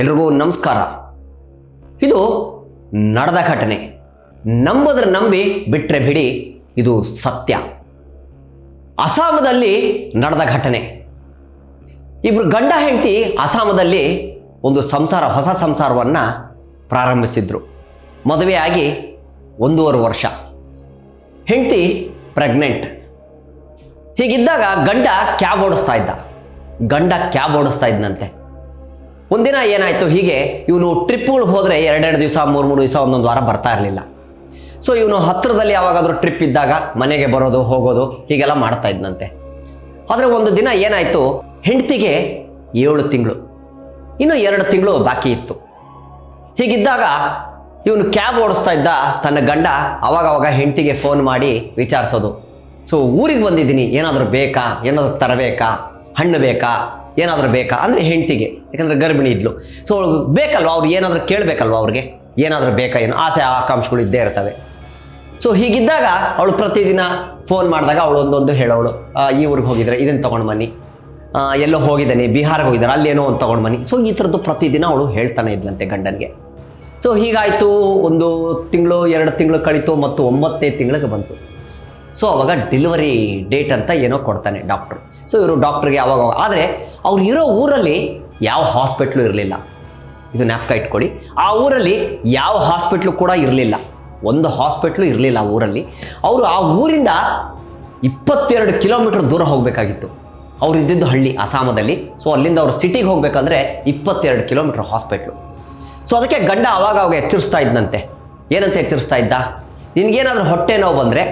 ಎಲ್ರಿಗೂ ನಮಸ್ಕಾರ. ಇದು ನಡೆದ ಘಟನೆ. ನಂಬದ್ರೆ ನಂಬಿ ಬಿಟ್ರೆ ಬಿಡಿ, ಇದು ಸತ್ಯ. ಅಸ್ಸಾಮದಲ್ಲಿ ನಡೆದ ಘಟನೆ. ಇಬ್ರು ಗಂಡ ಹೆಂಡತಿ ಅಸ್ಸಾಮದಲ್ಲಿ ಒಂದು ಹೊಸ ಸಂಸಾರವನ್ನ ಪ್ರಾರಂಭಿಸಿದ್ರು. ಮದುವೆಯಾಗಿ 1.5 ವರ್ಷ. ಹೆಂಡತಿ ಪ್ರೆಗ್ನೆಂಟ್. ಹೀಗಿದ್ದಾಗ ಗಂಡ ಕ್ಯಾಬ್ ಓಡಿಸ್ತಾ ಇದ್ದಂತೆ. ಒಂದಿನ ಏನಾಯ್ತು, ಹೀಗೆ ಇವನು ಟ್ರಿಪ್ಗಳು ಹೋದರೆ 2 ದಿವಸ 3 ದಿವಸ ಒಂದೊಂದು ವಾರ ಬರ್ತಾ ಇರಲಿಲ್ಲ. ಸೊ ಇವನು ಹತ್ತಿರದಲ್ಲಿ ಯಾವಾಗಾದ್ರೂ ಟ್ರಿಪ್ ಇದ್ದಾಗ ಮನೆಗೆ ಬರೋದು ಹೋಗೋದು ಹೀಗೆಲ್ಲ ಮಾಡ್ತಾ ಇದ್ದಂತೆ. ಆದರೆ ಒಂದು ದಿನ ಏನಾಯ್ತು, ಹೆಂಡತಿಗೆ 7 ತಿಂಗಳು, ಇನ್ನು 2 ತಿಂಗಳು ಬಾಕಿ ಇತ್ತು. ಹೀಗಿದ್ದಾಗ ಇವನು ಕ್ಯಾಬ್ ಓಡಿಸ್ತಾ ಇದ್ದ ತನ್ನ ಗಂಡ ಅವಾಗವಾಗ ಹೆಂಡತಿಗೆ ಫೋನ್ ಮಾಡಿ ವಿಚಾರಿಸೋದು. ಸೊ ಊರಿಗೆ ಬಂದಿದ್ದೀನಿ, ಏನಾದರೂ ಬೇಕಾ, ಏನಾದರೂ ತರಬೇಕಾ, ಹಣ್ಣು ಬೇಕಾ, ಏನಾದರೂ ಬೇಕಾ ಅಂದರೆ ಹೆಂಡತಿಗೆ, ಯಾಕಂದರೆ ಗರ್ಭಿಣಿ ಇದ್ಲು. ಸೊ ಅವಳು ಬೇಕಲ್ವ, ಅವ್ರು ಏನಾದರೂ ಕೇಳಬೇಕಲ್ವ, ಅವ್ರಿಗೆ ಏನಾದರೂ ಬೇಕಾ, ಏನು ಆಸೆ ಆಕಾಂಕ್ಷೆಗಳು ಇದ್ದೇ ಇರ್ತವೆ. ಸೊ ಹೀಗಿದ್ದಾಗ ಅವಳು ಪ್ರತಿದಿನ ಫೋನ್ ಮಾಡಿದಾಗ ಅವಳು ಒಂದೊಂದು ಹೇಳೋಳು, ಈ ಊರಿಗೆ ಹೋಗಿದ್ರೆ ಇದನ್ನು ತೊಗೊಂಡು ಬನ್ನಿ, ಎಲ್ಲೋ ಹೋಗಿದ್ದಾನೆ, ಬಿಹಾರ್ಗೆ ಹೋಗಿದ್ದಾರೆ, ಅಲ್ಲೇನೋ ಒಂದು ತೊಗೊಂಡು ಬನ್ನಿ. ಸೊ ಈ ಥರದ್ದು ಪ್ರತಿದಿನ ಅವಳು ಹೇಳ್ತಾನೆ ಇದ್ಲಂತೆ ಗಂಡನಿಗೆ. ಸೊ ಹೀಗಾಯಿತು, 1 ತಿಂಗಳು 2 ತಿಂಗಳು ಕಳೀತು ಮತ್ತು 9ನೇ ತಿಂಗಳಿಗೆ ಬಂತು. ಸೊ ಅವಾಗ ಡೆಲಿವರಿ ಡೇಟ್ ಅಂತ ಏನೋ ಕೊಡ್ತಾನೆ ಡಾಕ್ಟ್ರು. ಸೊ ಇವರು ಡಾಕ್ಟ್ರಿಗೆ ಅವಾಗ, ಆದರೆ ಅವ್ರು ಇರೋ ಊರಲ್ಲಿ ಯಾವ ಹಾಸ್ಪಿಟ್ಲು ಇರಲಿಲ್ಲ. ಇದು ಜ್ಞಾಪಕ ಇಟ್ಕೊಳ್ಳಿ, ಆ ಊರಲ್ಲಿ ಯಾವ ಹಾಸ್ಪಿಟ್ಲು ಕೂಡ ಇರಲಿಲ್ಲ. ಒಂದು ಹಾಸ್ಪಿಟ್ಲು ಇರಲಿಲ್ಲ ಆ ಊರಲ್ಲಿ. ಅವರು ಆ ಊರಿಂದ 22 ಕಿಲೋಮೀಟರ್ ದೂರ ಹೋಗಬೇಕಾಗಿತ್ತು. ಅವ್ರು ಇದ್ದಿದ್ದು ಹಳ್ಳಿ ಅಸ್ಸಾಮದಲ್ಲಿ. ಸೊ ಅಲ್ಲಿಂದ ಅವರು ಸಿಟಿಗೆ ಹೋಗ್ಬೇಕಂದ್ರೆ 22 ಕಿಲೋಮೀಟರ್ ಹಾಸ್ಪಿಟ್ಲು. ಸೊ ಅದಕ್ಕೆ ಗಂಡ ಅವಾಗ ಎಚ್ಚರಿಸ್ತಾ ಇದ್ದಂತೆ. ಏನಂತ ಎಚ್ಚರಿಸ್ತಾ ಇದ್ದ, ನಿನಗೇನಾದರೂ ಹೊಟ್ಟೆ ನೋವು ಬಂದರೆ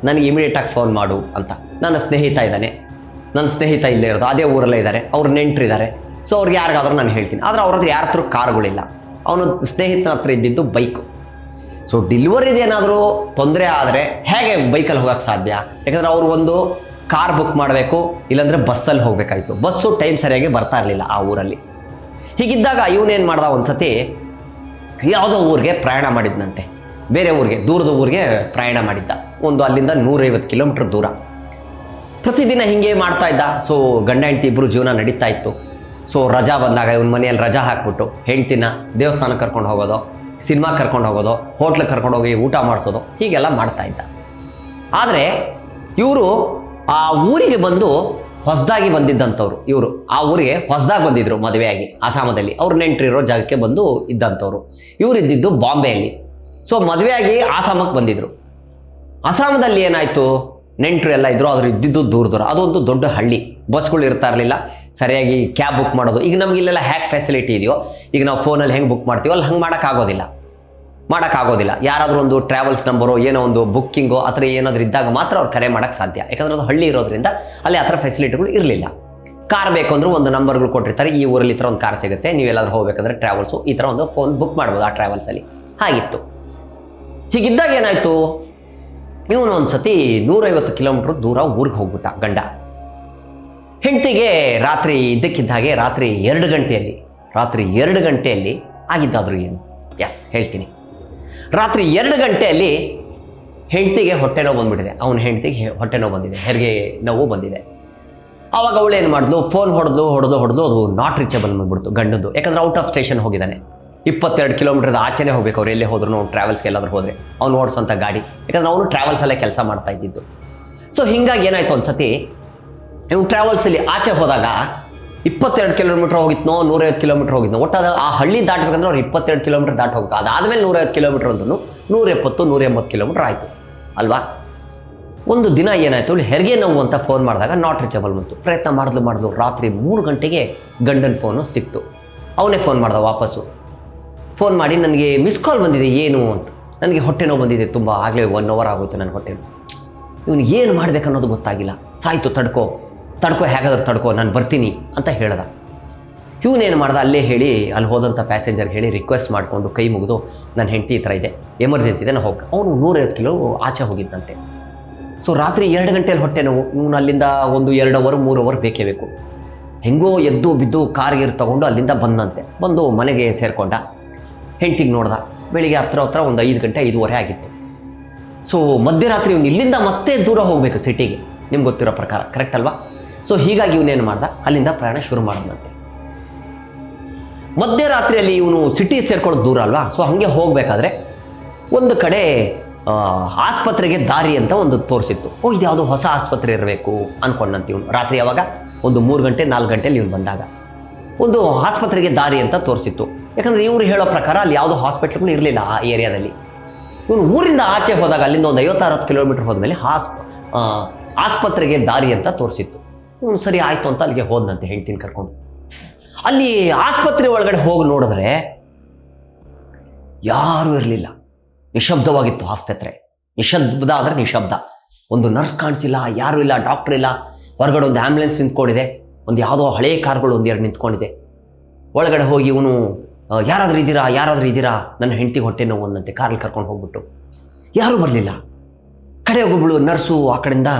ನನಗೆ ಇಮಿಡಿಯೇಟಾಗಿ ಫೋನ್ ಮಾಡು ಅಂತ. ನನ್ನ ಸ್ನೇಹಿತ ಇದ್ದಾನೆ, ನನ್ನ ಸ್ನೇಹಿತ ಇಲ್ಲೇ ಇರೋದು, ಅದೇ ಊರಲ್ಲೇ ಇದ್ದಾರೆ, ಅವ್ರು ನೆಂಟರಿದ್ದಾರೆ. ಸೊ ಅವ್ರಿಗೆ ಯಾರಿಗಾದ್ರೂ ನಾನು ಹೇಳ್ತೀನಿ. ಆದರೆ ಅವ್ರ ಹತ್ರ ಯಾರ ಹತ್ರ ಕಾರುಗಳಿಲ್ಲ. ಅವನು ಸ್ನೇಹಿತನ ಹತ್ರ ಇದ್ದಿದ್ದು ಬೈಕು. ಸೊ ಡೆಲಿವರಿದೇನಾದರೂ ತೊಂದರೆ ಆದರೆ ಹೇಗೆ ಬೈಕಲ್ಲಿ ಹೋಗೋಕ್ಕೆ ಸಾಧ್ಯ? ಯಾಕಂದರೆ ಅವರು ಒಂದು ಕಾರ್ ಬುಕ್ ಮಾಡಬೇಕು, ಇಲ್ಲಾಂದರೆ ಬಸ್ಸಲ್ಲಿ ಹೋಗಬೇಕಾಯಿತು. ಬಸ್ಸು ಟೈಮ್ ಸರಿಯಾಗಿ ಬರ್ತಾ ಇರಲಿಲ್ಲ ಆ ಊರಲ್ಲಿ. ಹೀಗಿದ್ದಾಗ ಇವನೇನು ಮಾಡ್ದ, ಒಂದು ಸತಿ ಯಾವುದೋ ಊರಿಗೆ ಪ್ರಯಾಣ ಮಾಡಿದ್ನಂತೆ, ಬೇರೆ ಊರಿಗೆ, ದೂರದ ಊರಿಗೆ ಪ್ರಯಾಣ ಮಾಡಿದ್ದ. ಅಲ್ಲಿಂದ 150 ಕಿಲೋಮೀಟರ್ ದೂರ. ಪ್ರತಿದಿನ ಹಿಂಗೆ ಮಾಡ್ತಾ ಇದ್ದ. ಸೊ ಗಂಡ ಹೆಂಡತಿ ಇಬ್ಬರು ಜೀವನ ನಡೀತಾ ಇತ್ತು. ಸೊ ರಜಾ ಬಂದಾಗ ಇವನ ಮನೆಯಲ್ಲಿ ರಜಾ ಹಾಕ್ಬಿಟ್ಟು ಹೆಂಡ್ತಿನ ದೇವಸ್ಥಾನಕ್ಕೆ ಕರ್ಕೊಂಡು ಹೋಗೋದು, ಸಿನಿಮಾ ಕರ್ಕೊಂಡು ಹೋಗೋದು, ಹೋಟ್ಲಿಗೆ ಕರ್ಕೊಂಡು ಹೋಗಿ ಊಟ ಮಾಡಿಸೋದು, ಹೀಗೆಲ್ಲ ಮಾಡ್ತಾ ಇದ್ದ. ಆದರೆ ಇವರು ಆ ಊರಿಗೆ ಬಂದು ಹೊಸದಾಗಿ ಬಂದಿದ್ದಂಥವ್ರು. ಇವರು ಆ ಊರಿಗೆ ಹೊಸದಾಗಿ ಬಂದಿದ್ರು ಮದುವೆಯಾಗಿ ಅಸ್ಸಾಮದಲ್ಲಿ. ಅವ್ರು ನೆಂಟರಿರೋ ಜಾಗಕ್ಕೆ ಬಂದು ಇದ್ದಂಥವ್ರು. ಇವರು ಇದ್ದಿದ್ದು ಬಾಂಬೆಯಲ್ಲಿ. ಸೊ ಮದುವೆಯಾಗಿ ಅಸ್ಸಾಮಕ್ಕೆ ಬಂದಿದ್ರು. ಅಸ್ಸಾಮದಲ್ಲಿ ಏನಾಯಿತು, ನೆಂಟರು ಎಲ್ಲ ಇದ್ರು, ಆದರೂ ಇದ್ದಿದ್ದು ದೂರ. ಅದೊಂದು ದೊಡ್ಡ ಹಳ್ಳಿ, ಬಸ್ಗಳು ಇರ್ತಾ ಇರಲಿಲ್ಲ. ಸರಿಯಾಗಿ ಕ್ಯಾಬ್ ಬುಕ್ ಮಾಡೋದು, ಈಗ ನಮ್ಗೆ ಇಲ್ಲೆಲ್ಲ ಹ್ಯಾಕ್ ಫೆಸಿಲಿಟಿ ಇದೆಯೋ, ಈಗ ನಾವು ಫೋನಲ್ಲಿ ಹೆಂಗೆ ಬುಕ್ ಮಾಡ್ತೀವೋ ಅಲ್ಲಿ ಹಂಗೆ ಮಾಡೋಕ್ಕಾಗೋದಿಲ್ಲ. ಯಾರಾದರೂ ಒಂದು ಟ್ರಾವೆಲ್ಸ್ ನಂಬರೋ ಏನೋ ಒಂದು ಬುಕ್ಕಿಂಗೋ ಆ ಥರ ಏನಾದರೂ ಇದ್ದಾಗ ಮಾತ್ರ ಅವ್ರು ಕರೆ ಮಾಡೋಕ್ಕೆ ಸಾಧ್ಯ. ಯಾಕಂದರೆ ಅದು ಹಳ್ಳಿ ಇರೋದ್ರಿಂದ ಅಲ್ಲಿ ಆ ಥರ ಫೆಸಿಲಿಟಿಗಳು ಇರಲಿಲ್ಲ. ಕಾರ್ ಬೇಕು ಅಂದರೂ ಒಂದು ನಂಬರ್ಗಳು ಕೊಟ್ಟಿರ್ತಾರೆ, ಈ ಊರಲ್ಲಿ ಈ ಥರ ಒಂದು ಕಾರ್ ಸಿಗುತ್ತೆ, ನೀವೆಲ್ಲಾದ್ರೂ ಹೋಗ್ಬೇಕಂದ್ರೆ ಟ್ರಾವೆಲ್ಸು ಈ ಥರ ಒಂದು ಫೋನ್ ಬುಕ್ ಮಾಡ್ಬೋದು ಆ ಟ್ರಾವೆಲ್ಸಲ್ಲಿ. ಹಾಗಿತ್ತು. ಹೀಗಿದ್ದಾಗ ಏನಾಯಿತು, ಇವನು ಒಂದು ಸತಿ 150 ಕಿಲೋಮೀಟ್ರ್ ದೂರ ಊರಿಗೆ ಹೋಗ್ಬಿಟ್ಟ ಗಂಡ. ಹೆಂಡತಿಗೆ ರಾತ್ರಿ ಇದ್ದಕ್ಕಿದ್ದಾಗೆ ರಾತ್ರಿ 2 ಗಂಟೆಯಲ್ಲಿ ಆಗಿದ್ದಾದರೂ ಏನು, ಎಸ್ ಹೇಳ್ತೀನಿ. ರಾತ್ರಿ 2 ಗಂಟೆಯಲ್ಲಿ ಹೆಂಡತಿಗೆ ಹೊಟ್ಟೆ ನೋವು ಬಂದುಬಿಟ್ಟಿದೆ. ಅವನ ಹೆಂಡತಿಗೆ ಹೊಟ್ಟೆ ನೋವು ಬಂದಿದೆ, ಹೆರಿಗೆ ನೋವು ಬಂದಿದೆ. ಆವಾಗ ಅವಳು ಏನು ಮಾಡಿದ್ಲು, ಫೋನ್ ಹೊಡೆದು ಅದು ನಾಟ್ ರೀಚಬಲ್ ಬಂದ್ಬಿಡ್ತು ಗಂಡದ್ದು. ಯಾಕಂದರೆ ಔಟ್ ಆಫ್ ಸ್ಟೇಷನ್ ಹೋಗಿದ್ದಾನೆ, 22 ಕಿಲೋಮೀಟರ್ ಆಚೆನೇ ಹೋಗ್ಬೇಕು. ಅವ್ರು ಎಲ್ಲೇ ಹೋದ್ರು, ಟ್ರಾವೆಲ್ಸ್ಗೆ ಎಲ್ಲಾದ್ರೂ ಹೋದರೆ ಅವ್ನು ಓಡಿಸೋಂಥ ಗಾಡಿ, ಯಾಕಂದರೆ ಅವನು ಟ್ರಾವೆಲ್ಸಲ್ಲೇ ಕೆಲಸ ಮಾಡ್ತಾ ಇದ್ದಿದ್ದು. ಸೊ ಹೀಗಾಗಿ ಏನಾಯಿತು, ಒಂದು ಸತಿ ಇವ್ನು ಟ್ರಾವೆಲ್ಸಲ್ಲಿ ಆಚೆ ಹೋದಾಗ 22 ಕಿಲೋಮೀಟರ್ ಹೋಗಿದ್ನೋ 150 ಕಿಲೋಮೀಟರ್ ಹೋಗಿದ್ನೋ, ಒಟ್ಟಾದ ಆ ಹಳ್ಳಿ ದಾಟಬೇಕಂದ್ರೆ ಅವ್ರು 22 ಕಿಲೋಮೀಟರ್ ದಾಟಿ ಹೋಗ್ಬೇಕು. ಅದಾದಮೇಲೆ 150 ಕಿಲೋಮೀಟರ್ ಅಂದ್ರೂ 170-180 ಕಿಲೋಮೀಟರ್ ಆಯಿತು ಅಲ್ವಾ. ಒಂದು ದಿನ ಏನಾಯಿತು, ಅವಳು ಹೆರಿಗೆ ನೋವು ಅಂತ ಫೋನ್ ಮಾಡಿದಾಗ ನಾಟ್ ರೀಚಬಲ್ ಬಂತು. ಪ್ರಯತ್ನ ಮಾಡಿದ್ಲು. ರಾತ್ರಿ 3 ಗಂಟೆಗೆ ಗಂಡನ ಫೋನು ಸಿಕ್ತು. ಅವನೇ ಫೋನ್ ಮಾಡ್ದ ವಾಪಸ್ಸು. ಫೋನ್ ಮಾಡಿ, ನನಗೆ ಮಿಸ್ ಕಾಲ್ ಬಂದಿದೆ, ಏನು ಅಂತ. ನನಗೆ ಹೊಟ್ಟೆ ನೋವು ಬಂದಿದೆ ತುಂಬ, ಆಗಲೇ 1 ಅವರ್ ಆಗೋಯ್ತು ನನ್ನ ಹೊಟ್ಟೆ ನೋವು. ಇವನಿಗೆ ಏನು ಮಾಡ್ಬೇಕು ಅನ್ನೋದು ಗೊತ್ತಾಗಿಲ್ಲ. ಸಾಯ್ತು, ತಡ್ಕೋ ಹೇಗಾದ್ರೂ ತಡ್ಕೋ, ನಾನು ಬರ್ತೀನಿ ಅಂತ ಹೇಳ್ದ. ಇವನೇನು ಮಾಡ್ದ, ಅಲ್ಲೇ ಹೇಳಿ, ಅಲ್ಲಿ ಹೋದಂಥ ಪ್ಯಾಸೆಂಜರ್ಗೆ ಹೇಳಿ ರಿಕ್ವೆಸ್ಟ್ ಮಾಡಿಕೊಂಡು ಕೈ ಮುಗಿದು, ನನ್ನ ಹೆಂಡತಿ ಈ ಥರ ಇದೆ, ಎಮರ್ಜೆನ್ಸಿ ಇದೆ, ನಾನು ಹೋಗಿ. ಅವನು 150 ಕಿಲೋ ಆಚೆ ಹೋಗಿದ್ದಂತೆ. ಸೊ ರಾತ್ರಿ 2 ಗಂಟೆಯಲ್ಲಿ ಹೊಟ್ಟೆ ನೋವು. ಇವನು ಅಲ್ಲಿಂದ 1-2 ಅವರ್ 3 ಅವರ್ ಬೇಕೇ ಬೇಕು. ಹೆಂಗೋ ಎದ್ದು ಬಿದ್ದು ಕಾರ್ಗೆ ತೊಗೊಂಡು ಅಲ್ಲಿಂದ ಬಂದು ಮನೆಗೆ ಸೇರಿಕೊಂಡ. ಹೆಂಡ್ತಿಗೆ ನೋಡ್ದ. ಬೆಳಿಗ್ಗೆ ಹತ್ರ ಒಂದು 5 ಗಂಟೆ 5:15 ಆಗಿತ್ತು. ಸೊ ಮಧ್ಯರಾತ್ರಿ ಇವನು ಇಲ್ಲಿಂದ ಮತ್ತೆ ದೂರ ಹೋಗಬೇಕು ಸಿಟಿಗೆ, ನಿಮ್ಗೆ ಗೊತ್ತಿರೋ ಪ್ರಕಾರ, ಕರೆಕ್ಟ್ ಅಲ್ವಾ? ಸೊ ಹೀಗಾಗಿ ಇವನೇನು ಮಾಡ್ದ, ಅಲ್ಲಿಂದ ಪ್ರಯಾಣ ಶುರು ಮಾಡಿದಂತೆ. ಮಧ್ಯರಾತ್ರಿಯಲ್ಲಿ ಇವನು ಸಿಟಿ ಸೇರ್ಕೊಳ್ಳೋದು ದೂರ ಅಲ್ವಾ, ಸೊ ಹಾಗೆ ಹೋಗಬೇಕಾದ್ರೆ ಒಂದು ಕಡೆ ಆಸ್ಪತ್ರೆಗೆ ದಾರಿ ಅಂತ ಒಂದು ತೋರಿಸಿತ್ತು. ಇದು ಯಾವುದೋ ಹೊಸ ಆಸ್ಪತ್ರೆ ಇರಬೇಕು ಅಂದ್ಕೊಂಡಂತ ಇವನು ರಾತ್ರಿ ಯಾವಾಗ ಒಂದು 3 ಗಂಟೆ 4 ಗಂಟೆಯಲ್ಲಿ ಇವನು ಬಂದಾಗ ಒಂದು ಆಸ್ಪತ್ರೆಗೆ ದಾರಿ ಅಂತ ತೋರಿಸಿತ್ತು. ಯಾಕಂದರೆ ಇವರು ಹೇಳೋ ಪ್ರಕಾರ ಅಲ್ಲಿ ಯಾವುದೋ ಹಾಸ್ಪಿಟ್ಲ್ಗಳು ಇರಲಿಲ್ಲ ಆ ಏರಿಯಾದಲ್ಲಿ. ಇವನು ಊರಿಂದ ಆಚೆ ಹೋದಾಗ ಅಲ್ಲಿಂದ ಒಂದು 50-60 ಕಿಲೋಮೀಟರ್ ಹೋದ್ಮೇಲೆ ಆಸ್ಪತ್ರೆಗೆ ದಾರಿ ಅಂತ ತೋರಿಸಿತ್ತು. ಇವನು ಸರಿ ಆಯಿತು ಅಂತ ಅಲ್ಲಿಗೆ ಹೋದಂತೆ ಹೆಂಡ್ತಿನ ಕರ್ಕೊಂಡು. ಅಲ್ಲಿ ಆಸ್ಪತ್ರೆ ಒಳಗಡೆ ಹೋಗಿ ನೋಡಿದ್ರೆ ಯಾರೂ ಇರಲಿಲ್ಲ, ನಿಶಬ್ದವಾಗಿತ್ತು ಆಸ್ಪತ್ರೆ. ನಿಶಬ್ದ ಆದರೆ ನಿಶಬ್ದ. ಒಂದು ನರ್ಸ್ ಕಾಣಿಸಿಲ್ಲ, ಯಾರೂ ಇಲ್ಲ, ಡಾಕ್ಟರ್ ಇಲ್ಲ. ಹೊರಗಡೆ ಒಂದು ಆ್ಯಂಬುಲೆನ್ಸ್ ನಿಂತ್ಕೊಂಡಿದೆ, ಒಂದು ಯಾವುದೋ ಹಳೆ ಕಾರ್ಗಳು ಒಂದೆರಡು ನಿಂತ್ಕೊಂಡಿದೆ. ಒಳಗಡೆ ಹೋಗಿ ಇವನು ಯಾರಾದರೂ ಇದ್ದೀರಾ ನನ್ನ ಹೆಂಡತಿಗೆ ಹೊಟ್ಟೆ ನೋವು ಅಂದಂತೆ ಕಾರಲ್ಲಿ ಕರ್ಕೊಂಡು ಹೋಗ್ಬಿಟ್ಟು ಯಾರೂ ಬರಲಿಲ್ಲ. ಕಡೆ ಒಬ್ಬಳು ನರ್ಸು ಆ ಕಡೆಯಿಂದ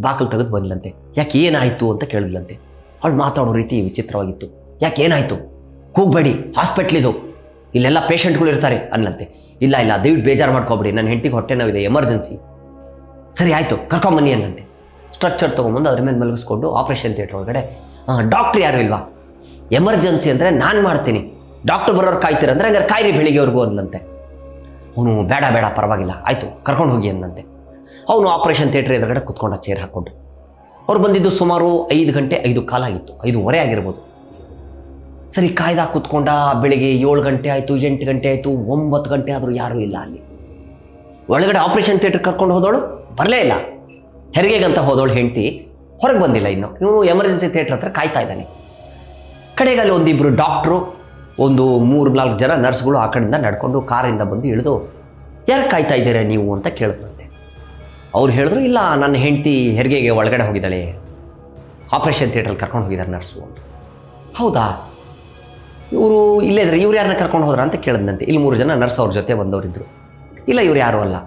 ಬಾಗಿಲು ತೆಗೆದು ಬಂದ್ಲಂತೆ. ಯಾಕೆ ಏನಾಯಿತು ಅಂತ ಕೇಳಿದ್ಲಂತೆ. ಅವಳು ಮಾತಾಡೋ ರೀತಿ ವಿಚಿತ್ರವಾಗಿತ್ತು. ಯಾಕೆ ಏನಾಯಿತು, ಕೂಗಬೇಡಿ, ಹಾಸ್ಪಿಟ್ಲಿದು, ಇಲ್ಲೆಲ್ಲ ಪೇಷಂಟ್ಗಳು ಇರ್ತಾರೆ ಅನ್ನಂತೆ. ಇಲ್ಲ ದಯವಿಟ್ಟು ಬೇಜಾರು ಮಾಡ್ಕೊಬೇಡಿ, ನನ್ನ ಹೆಂಡತಿಗೆ ಹೊಟ್ಟೆ ನೋವಿದೆ, ಎಮರ್ಜೆನ್ಸಿ. ಸರಿ ಆಯಿತು ಕರ್ಕೊಂಬನ್ನಿ ಅನ್ನಂತೆ. ಸ್ಟ್ರಕ್ಚರ್ ತೊಗೊಂಬಂದು ಅದ್ರ ಮೇಲೆ ಮಲಗಿಸ್ಕೊಂಡು ಆಪ್ರೇಷನ್ ಥಿಯೇಟ್ರ್ ಒಳಗಡೆ. ಡಾಕ್ಟ್ರ್ ಯಾರು ಇಲ್ವಾ? ಎಮರ್ಜೆನ್ಸಿ ಅಂದರೆ ನಾನು ಮಾಡ್ತೀನಿ, ಡಾಕ್ಟ್ರ್ ಬರೋರು ಕಾಯ್ತೀರಂದ್ರೆ ಹಂಗಾರೆ ಕಾಯಿರಿ ಬೆಳಿಗ್ಗೆವರೆಗೂ ಅನ್ನಂತೆ. ಅವನು ಬೇಡ ಪರವಾಗಿಲ್ಲ ಆಯಿತು ಕರ್ಕೊಂಡು ಹೋಗಿ ಅನ್ನಂತೆ. ಅವನು ಆಪ್ರೇಷನ್ ಥಿಯೇಟ್ರ್ ಎದುರುಗಡೆ ಕುತ್ಕೊಂಡ ಚೇರ್ ಹಾಕ್ಕೊಂಡು. ಅವ್ರು ಬಂದಿದ್ದು ಸುಮಾರು 5 ಗಂಟೆ 5 ಕಾಲ ಆಗಿತ್ತು, 5:15 ಆಗಿರ್ಬೋದು. ಸರಿ ಕಾಯ್ದ ಕೂತ್ಕೊಂಡ. ಬೆಳಿಗ್ಗೆ 7 ಗಂಟೆ ಆಯಿತು, 8 ಗಂಟೆ ಆಯಿತು, 9 ಗಂಟೆ ಆದರೂ ಯಾರೂ ಇಲ್ಲ ಅಲ್ಲಿ. ಒಳಗಡೆ ಆಪ್ರೇಷನ್ ಥಿಯೇಟ್ರ್ ಕರ್ಕೊಂಡು ಹೋದವಳು ಬರಲೇ ಇಲ್ಲ. ಹೆರಿಗೆಗಂತ ಹೋದವಳು ಹೆಂಡತಿ ಹೊರಗೆ ಬಂದಿಲ್ಲ ಇನ್ನು. ಇವನು ಎಮರ್ಜೆನ್ಸಿ ಥಿಯೇಟ್ರ್ ಹತ್ರ ಕಾಯ್ತಾ ಇದ್ದಾನೆ. ಕಡೆಗೆ ಅಲ್ಲಿ ಒಂದಿಬ್ಬರು ಡಾಕ್ಟ್ರು, ಒಂದು 3-4 ಜನ ನರ್ಸ್ಗಳು ಆ ಕಡೆಯಿಂದ ನಡ್ಕೊಂಡು ಕಾರಿಂದ ಬಂದು ಇಳಿದು, ಯಾರು ಕಾಯ್ತಾ ಇದ್ದೀರಾ ನೀವು ಅಂತ ಕೇಳಿದ್ರಂತೆ. ಅವ್ರು ಹೇಳಿದ್ರು, ಇಲ್ಲ ನನ್ನ ಹೆಂಡತಿ ಹೆರಿಗೆಗೆ ಒಳಗಡೆ ಹೋಗಿದ್ದಾಳೆ, ಆಪ್ರೇಷನ್ ಥಿಯೇಟ್ರಲ್ಲಿ ಕರ್ಕೊಂಡು ಹೋಗಿದ್ದಾರೆ ನರ್ಸು ಅಂತ. ಹೌದಾ, ಇವರು ಇಲ್ಲೇ ಇದ್ರೆ ಇವ್ರು ಯಾರನ್ನ ಕರ್ಕೊಂಡು ಹೋದ್ರ ಅಂತ ಕೇಳಿದಂತೆ. ಇಲ್ಲಿ 3 ಜನ ನರ್ಸ್ ಅವ್ರ ಜೊತೆ ಬಂದವರಿದ್ದರು. ಇಲ್ಲ ಇವ್ರು ಯಾರೂ ಅಲ್ಲ,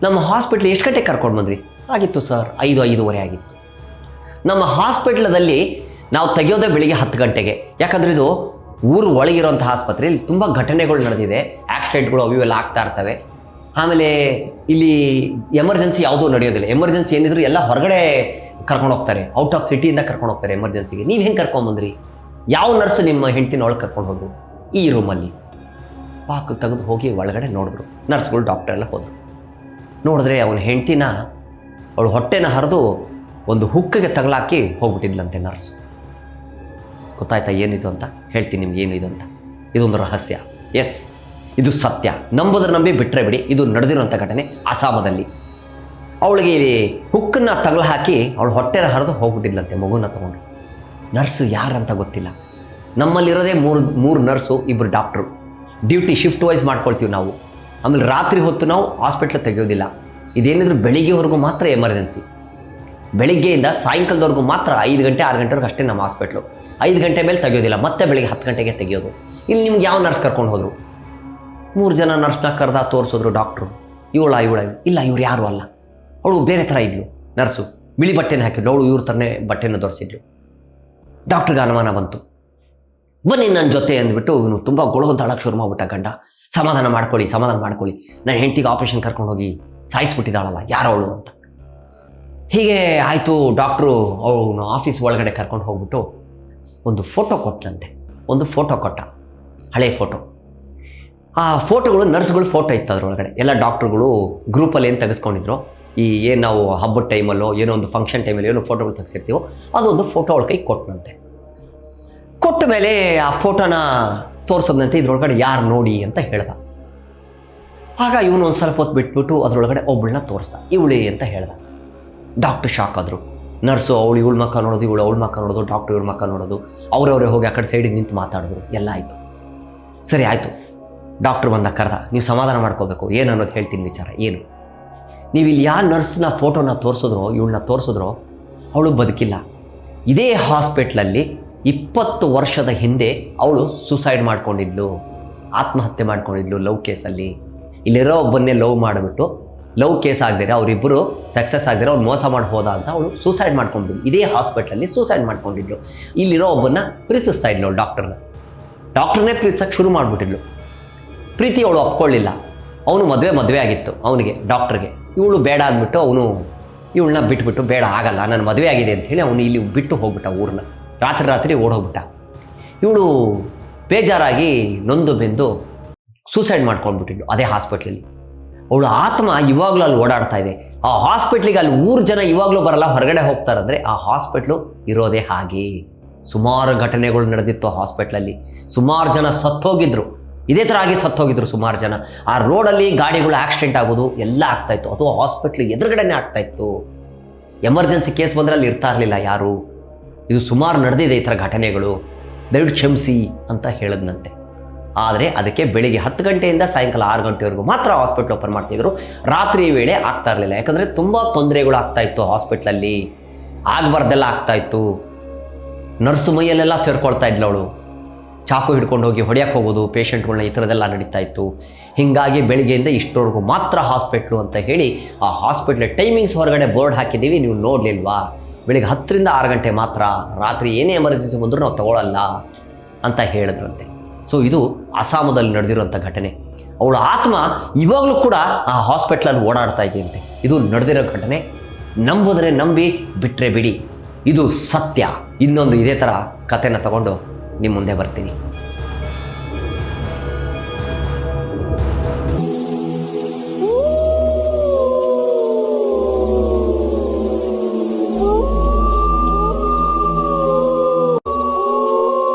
ನಮ್ಮ ಹಾಸ್ಪಿಟ್ಲ್ ಎಷ್ಟು ಗಂಟೆಗೆ ಕರ್ಕೊಂಡು ಬಂದ್ರಿ? ಆಗಿತ್ತು ಸರ್ 5-5:30 ಆಗಿತ್ತು. ನಮ್ಮ ಹಾಸ್ಪಿಟ್ಲದಲ್ಲಿ ನಾವು ತೆಗೆಯೋದೇ ಬೆಳಿಗ್ಗೆ 10 ಗಂಟೆಗೆ. ಯಾಕಂದರೆ ಇದು ಊರು ಒಳಗಿರೋಂಥ ಆಸ್ಪತ್ರೆ, ಇಲ್ಲಿ ತುಂಬ ಘಟನೆಗಳು ನಡೆದಿದೆ, ಆಕ್ಸಿಡೆಂಟ್ಗಳು ಅವು ಇವೆಲ್ಲ ಆಗ್ತಾ ಇರ್ತವೆ. ಆಮೇಲೆ ಇಲ್ಲಿ ಎಮರ್ಜೆನ್ಸಿ ಯಾವುದೂ ನಡೆಯೋದಿಲ್ಲ. ಎಮರ್ಜೆನ್ಸಿ ಏನಿದ್ರು ಎಲ್ಲ ಹೊರಗಡೆ ಕರ್ಕೊಂಡು ಹೋಗ್ತಾರೆ, ಔಟ್ ಆಫ್ ಸಿಟಿಯಿಂದ ಕರ್ಕೊಂಡು ಹೋಗ್ತಾರೆ ಎಮರ್ಜೆನ್ಸಿಗೆ. ನೀವು ಹೆಂಗೆ ಕರ್ಕೊಂಬಂದ್ರಿ? ಯಾವ ನರ್ಸು ನಿಮ್ಮ ಹೆಂಡ್ತಿನ ಒಳಗೆ ಕರ್ಕೊಂಡು ಹೋದ್ರು? ಈ ರೂಮಲ್ಲಿ. ಬಾಕು ತೆಗೆದು ಹೋಗಿ ಒಳಗಡೆ ನೋಡಿದ್ರು. ನರ್ಸ್ಗಳು ಡಾಕ್ಟರ್ ಎಲ್ಲ ಹೋದರು. ನೋಡಿದ್ರೆ ಅವನ ಹೆಂಡ್ತಿನ, ಅವಳು ಹೊಟ್ಟೆನ ಹರಿದು ಒಂದು ಹುಕ್ಕಿಗೆ ತಗಲಾಕಿ ಹೋಗ್ಬಿಟ್ಟಿದ್ಲಂತೆ ನರ್ಸು. ಗೊತ್ತಾಯ್ತಾ ಏನಿದು ಅಂತ? ಹೇಳ್ತೀನಿ ನಿಮ್ಗೆ ಏನಿದು ಅಂತ. ಇದೊಂದು ರಹಸ್ಯ. ಎಸ್, ಇದು ಸತ್ಯ. ನಂಬೋದ್ರೆ ನಂಬಿ, ಬಿಟ್ಟರೆ ಬಿಡಿ. ಇದು ನಡೆದಿರುವಂಥ ಘಟನೆ ಅಸ್ಸಾಮದಲ್ಲಿ. ಅವಳಿಗೆ ಹುಕ್ಕನ್ನು ತಗಲು ಹಾಕಿ ಅವಳು ಹೊಟ್ಟೆನ ಹರಿದು ಹೋಗ್ಬಿಟ್ಟಿದ್ಲಂತೆ ಮಗುನ ತಗೊಂಡು. ನರ್ಸು ಯಾರಂತ ಗೊತ್ತಿಲ್ಲ. ನಮ್ಮಲ್ಲಿರೋದೇ ಮೂರು nurse, 2 doctor. Duty shift wise ಮಾಡ್ಕೊಳ್ತೀವಿ ನಾವು. ಆಮೇಲೆ ರಾತ್ರಿ ಹೊತ್ತು ನಾವು ಹಾಸ್ಪಿಟ್ಲ್ ತೆಗೆಯೋದಿಲ್ಲ. ಇದೇನಿದ್ರು ಬೆಳಿಗ್ಗೆವರೆಗೂ ಮಾತ್ರ ಎಮರ್ಜೆನ್ಸಿ. ಬೆಳಿಗ್ಗೆಯಿಂದ ಸಾಯಂಕಾಲದವರೆಗೂ ಮಾತ್ರ 5 ಗಂಟೆ 6 ಗಂಟೆವರೆಗೂ ಅಷ್ಟೇ ನಮ್ಮ ಹಾಸ್ಪಿಟ್ಲು. 5 ಗಂಟೆ ಮೇಲೆ ತೆಗೆಯೋದಿಲ್ಲ, ಮತ್ತೆ ಬೆಳಿಗ್ಗೆ 10 ಗಂಟೆಗೆ ತೆಗೆಯೋದು. ಇಲ್ಲಿ ನಿಮ್ಗೆ ಯಾವ ನರ್ಸ್ ಕರ್ಕೊಂಡು ಹೋದರು? 3 ಜನ ನರ್ಸ್ನ ಕರೆದ ತೋರಿಸಿದ್ರು ಡಾಕ್ಟ್ರು. ಇವಳ ಇಲ್ಲ, ಇವ್ರು ಯಾರು ಅಲ್ಲ, ಅವಳು ಬೇರೆ ಥರ ಇದ್ಲು ನರ್ಸು. ಬಿಳಿ ಬಟ್ಟೆನ ಹಾಕಿದ್ಲು, ಅವಳು ಇವ್ರ ಥರನೇ ಬಟ್ಟೆನ ಧರಿಸಿದ್ಲು. ಡಾಕ್ಟ್ರಿಗೆ ಅನುಮಾನ ಬಂತು. ಬನ್ನಿ ನನ್ನ ಜೊತೆ ಅಂದ್ಬಿಟ್ಟು ಇವನು ತುಂಬ ಗೊಳೋದಾಳಕ್ಕೆ ಶುರು ಮಾಡ್ಬಿಟ್ಟ. ಗಂಡ, ಸಮಾಧಾನ ಮಾಡ್ಕೊಳ್ಳಿ, ನನ್ನ ಹೆಂಡತಿಗೆ ಆಪ್ರೇಷನ್ ಕರ್ಕೊಂಡು ಹೋಗಿ ಸಾಯಿಸ್ಬಿಟ್ಟಿದ್ದಾಳಲ್ಲ, ಯಾರವಳು ಅಂತ. ಹೀಗೆ ಆಯಿತು. ಡಾಕ್ಟ್ರು ಅವನು ಆಫೀಸ್ ಒಳಗಡೆ ಕರ್ಕೊಂಡು ಹೋಗ್ಬಿಟ್ಟು ಒಂದು ಫೋಟೋ ಕೊಟ್ಟಂತೆ. ಒಂದು ಫೋಟೋ ಕೊಟ್ಟ, ಹಳೆ ಫೋಟೋ. ಆ ಫೋಟೋಗಳು ನರ್ಸ್ಗಳು ಫೋಟೋ ಇತ್ತು ಅದರೊಳಗಡೆ. ಎಲ್ಲ ಡಾಕ್ಟ್ರುಗಳು ಗ್ರೂಪಲ್ಲಿ ಏನು ತೆಗೆಸ್ಕೊಂಡಿದ್ರು, ಏನು ನಾವು ಹಬ್ಬದ ಟೈಮಲ್ಲೋ ಏನೋ ಒಂದು ಫಂಕ್ಷನ್ ಟೈಮಲ್ಲಿ ಏನೋ ಫೋಟೋಗಳು ತೆಗೆಸಿರ್ತೀವೋ ಅದೊಂದು ಫೋಟೋ ಅವಳ ಕೈ ಕೊಟ್ಟನಂತೆ. ಕೊಟ್ಟ ಮೇಲೆ ಆ ಫೋಟೋನ ತೋರಿಸೋದಂತೆ, ಇದ್ರೊಳಗಡೆ ಯಾರು ನೋಡಿ ಅಂತ ಹೇಳ್ದ. ಆಗ ಇವನು ಒಂದು ಸ್ವಲ್ಪ ಹೊತ್ತು ಬಿಟ್ಬಿಟ್ಟು ಅದರೊಳಗಡೆ ಒಬ್ಬಳನ್ನ ತೋರಿಸ್ದ. ಇವಳೇ ಅಂತ ಹೇಳ್ದ. ಡಾಕ್ಟ್ರು ಶಾಕ್ ಆದರು. ನರ್ಸು ಇವಳ ಮಕ್ಕ ನೋಡೋದು, ಅವಳ ಮಕ್ಕ ನೋಡೋದು, ಡಾಕ್ಟ್ರು ಇವ್ರ ಮಕ್ಕ ನೋಡೋದು, ಅವರವರೇ ಹೋಗಿ ಆ ಕಡೆ ಸೈಡಿಗೆ ನಿಂತು ಮಾತಾಡಿದ್ರು. ಎಲ್ಲ ಆಯಿತು. ಸರಿ ಆಯಿತು. ಡಾಕ್ಟ್ರು ಬಂದ ಕರೆದ. ನೀವು ಸಮಾಧಾನ ಮಾಡ್ಕೋಬೇಕು, ಏನು ಅನ್ನೋದು ಹೇಳ್ತೀನಿ ವಿಚಾರ ಏನು. ನೀವು ಇಲ್ಲಿ ಯಾವ ನರ್ಸ್ನ ಫೋಟೋನ ತೋರಿಸಿದ್ರೋ, ಇವಳನ್ನ ತೋರಿಸಿದ್ರೋ, ಅವಳು ಬದುಕಿಲ್ಲ. ಇದೇ ಹಾಸ್ಪಿಟ್ಲಲ್ಲಿ 20 ವರ್ಷದ ಹಿಂದೆ ಅವಳು ಸೂಸೈಡ್ ಮಾಡ್ಕೊಂಡಿದ್ಲು, ಆತ್ಮಹತ್ಯೆ ಮಾಡ್ಕೊಂಡಿದ್ಲು ಲವ್ ಕೇಸಲ್ಲಿ. ಇಲ್ಲಿರೋ ಒಬ್ಬನ್ನೇ ಲವ್ ಮಾಡಿಬಿಟ್ಟು ಲವ್ ಕೇಸ್ ಆಗದಿರ ಅವರಿಬ್ಬರು ಸಕ್ಸಸ್ ಆಗದಿರ ಅವ್ನು ಮೋಸ ಮಾಡಿ ಹೋದ ಅಂತ ಅವಳು ಸೂಸೈಡ್ ಮಾಡ್ಕೊಂಡಿದ್ಲು. ಇದೇ ಹಾಸ್ಪಿಟ್ಲಲ್ಲಿ ಸೂಸೈಡ್ ಮಾಡ್ಕೊಂಡಿದ್ಲು. ಇಲ್ಲಿರೋ ಒಬ್ಬನ್ನ ಪ್ರೀತಿಸ್ತಾ ಇದ್ಲು ಅವಳು. ಡಾಕ್ಟ್ರನ್ನೇ ಪ್ರೀತಿಸೋಕ್ಕೆ ಶುರು ಮಾಡಿಬಿಟ್ಟಿದ್ಲು. ಪ್ರೀತಿ ಅವಳು ಒಪ್ಕೊಳ್ಳಿಲ್ಲ. ಅವನು ಮದುವೆ ಆಗಿತ್ತು ಅವನಿಗೆ, ಡಾಕ್ಟ್ರಿಗೆ. ಇವಳು ಬೇಡ ಅಂದ್ಬಿಟ್ಟು ಅವನು ಇವಳನ್ನ ಬಿಟ್ಬಿಟ್ಟು, ಬೇಡ ಆಗಲ್ಲ ನನ್ನ ಮದುವೆ ಆಗಿದೆ ಅಂಥೇಳಿ ಅವನು ಇಲ್ಲಿ ಬಿಟ್ಟು ಹೋಗ್ಬಿಟ್ಟ ಊರನ್ನ. ರಾತ್ರಿ ಓಡೋಗ್ಬಿಟ್ಟ. ಇವಳು ಬೇಜಾರಾಗಿ ನೊಂದು ಬೆಂದು ಸೂಸೈಡ್ ಮಾಡ್ಕೊಂಡ್ಬಿಟ್ಟಿದ್ಳು ಅದೇ ಹಾಸ್ಪಿಟ್ಲಲ್ಲಿ. ಅವಳ ಆತ್ಮ ಇವಾಗಲೂ ಅಲ್ಲಿ ಓಡಾಡ್ತಾ ಇದೆ. ಆ ಹಾಸ್ಪಿಟ್ಲಿಗೆ ಅಲ್ಲಿ 3 ಜನ ಇವಾಗಲೂ ಬರಲ್ಲ, ಹೊರಗಡೆ ಹೋಗ್ತಾರಂದರೆ ಆ ಹಾಸ್ಪಿಟ್ಲು ಇರೋದೇ ಹಾಗೆ. ಸುಮಾರು ಘಟನೆಗಳು ನಡೆದಿತ್ತು ಆ ಹಾಸ್ಪಿಟ್ಲಲ್ಲಿ. ಸುಮಾರು ಜನ ಸತ್ತೋಗಿದ್ರು, ಇದೇ ಥರ ಆಗಿ ಸತ್ತೋಗಿದ್ರು ಸುಮಾರು ಜನ. ಆ ರೋಡಲ್ಲಿ ಗಾಡಿಗಳು ಆಕ್ಸಿಡೆಂಟ್ ಆಗೋದು ಎಲ್ಲ ಆಗ್ತಾಯಿತ್ತು. ಅದು ಹಾಸ್ಪಿಟ್ಲ್ ಎದುರುಗಡೆನೇ ಆಗ್ತಾಯಿತ್ತು. ಎಮರ್ಜೆನ್ಸಿ ಕೇಸ್ ಬಂದರೆ ಅಲ್ಲಿ ಇರ್ತಾ ಇರಲಿಲ್ಲ ಯಾರು. ಇದು ಸುಮಾರು ನಡೆದಿದೆ ಈ ಥರ ಘಟನೆಗಳು, ದಯವಿಟ್ಟು ಕ್ಷಮಿಸಿ ಅಂತ ಹೇಳಿದ್ನಂತೆ. ಆದರೆ ಅದಕ್ಕೆ ಬೆಳಿಗ್ಗೆ 10 ಗಂಟೆಯಿಂದ ಸಾಯಂಕಾಲ 6 ಗಂಟೆವರೆಗೂ ಮಾತ್ರ ಹಾಸ್ಪಿಟ್ಲ್ ಓಪನ್ ಮಾಡ್ತಿದ್ರು. ರಾತ್ರಿ ವೇಳೆ ಆಗ್ತಾ ಇರಲಿಲ್ಲ, ಯಾಕಂದರೆ ತುಂಬ ತೊಂದರೆಗಳು ಆಗ್ತಾಯಿತ್ತು ಹಾಸ್ಪಿಟ್ಲಲ್ಲಿ. ಆಗಬಾರ್ದೆಲ್ಲ ಆಗ್ತಾಯಿತ್ತು. ನರ್ಸು ಮೈಯಲ್ಲೆಲ್ಲ ಸೇರ್ಕೊಳ್ತಾ ಇದ್ಲು ಅವಳು. ಚಾಕು ಹಿಡ್ಕೊಂಡು ಹೋಗಿ ಹೊಡೆಯಕ್ಕೆ ಹೋಗೋದು ಪೇಷಂಟ್ಗಳನ್ನ, ಈ ಥರದ್ದೆಲ್ಲ ನಡೀತಾ ಇತ್ತು. ಹೀಗಾಗಿ ಬೆಳಿಗ್ಗೆಯಿಂದ ಇಷ್ಟವರೆಗೂ ಮಾತ್ರ ಹಾಸ್ಪಿಟ್ಲು ಅಂತ ಹೇಳಿ ಆ ಹಾಸ್ಪಿಟ್ಲ್ ಟೈಮಿಂಗ್ಸ್ ಹೊರಗಡೆ ಬೋರ್ಡ್ ಹಾಕಿದ್ದೀವಿ, ನೀವು ನೋಡಲಿಲ್ವಾ? ಬೆಳಿಗ್ಗೆ 10ರಿಂದ 6 ಗಂಟೆ ಮಾತ್ರ, ರಾತ್ರಿ ಏನೇ ಎಮರ್ಜೆನ್ಸಿ ಬಂದರೂ ನಾವು ತಗೊಳ್ಳಲ್ಲ ಅಂತ ಹೇಳಿದ್ರಂತೆ. ಸೊ ಇದು ಅಸ್ಸಾಮದಲ್ಲಿ ನಡೆದಿರುವಂಥ ಘಟನೆ. ಅವಳ ಆತ್ಮ ಇವಾಗಲೂ ಕೂಡ ಆ ಹಾಸ್ಪಿಟ್ಲಲ್ಲಿ ಓಡಾಡ್ತಾ ಇದೆಯಂತೆ. ಇದು ನಡೆದಿರೋ ಘಟನೆ. ನಂಬಿದ್ರೆ ನಂಬಿ, ಬಿಟ್ಟರೆ ಬಿಡಿ, ಇದು ಸತ್ಯ. ಇನ್ನೊಂದು ಇದೇ ಥರ ಕಥೆನ ತಗೊಂಡು ನಿಮ್ಮ ಮುಂದೆ ಬರ್ತೀನಿ.